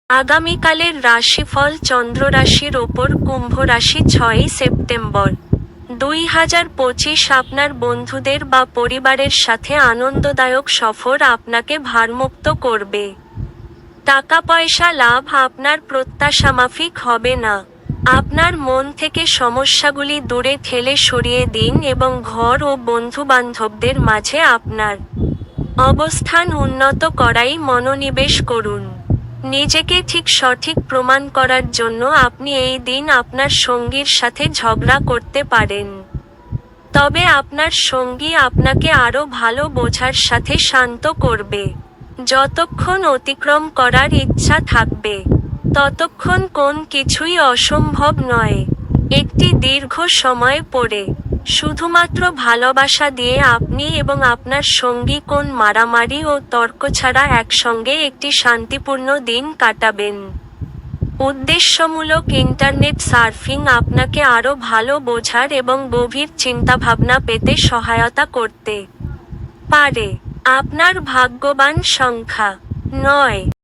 আগামীকালের রাশিফল চন্দ্র রাশির ওপর কুম্ভ রাশি 6ই সেপ্টেম্বর 2025 আপনার বন্ধুদের বা পরিবারের সাথে আনন্দদায়ক সফর আপনাকে ভারমুক্ত করবে। টাকা পয়সা লাভ আপনার প্রত্যাশামাফিক হবে না। আপনার মন থেকে সমস্যাগুলি দূরে ঠেলে সরিয়ে দিন এবং ঘর ও বন্ধুবান্ধবদের মাঝে আপনার অবস্থান উন্নত করাই মনোনিবেশ করুন। নিজেকে ঠিক সঠিক প্রমাণ করার জন্য আপনি এই দিন আপনার সঙ্গীর সাথে ঝগড়া করতে পারেন। তবে আপনার সঙ্গী আপনাকে আরও ভালো বোঝার সাথে শান্ত করবে। যতক্ষণ অতিক্রম করার ইচ্ছা থাকবে, ততক্ষণ কোন কিছুই অসম্ভব নয়। একটি দীর্ঘ সময় পরে, শুধুমাত্র ভালোবাসা দিয়ে আপনি এবং আপনার সঙ্গী কোন মারামারি ও তর্ক ছাড়া একসঙ্গে একটি শান্তিপূর্ণ দিন কাটাবেন। উদ্দেশ্যমূলক ইন্টারনেট সার্ফিং আপনাকে আরও ভালো বোঝার এবং গভীর চিন্তাভাবনা পেতে সহায়তা করতে পারে। আপনার ভাগ্যবান সংখ্যা 9।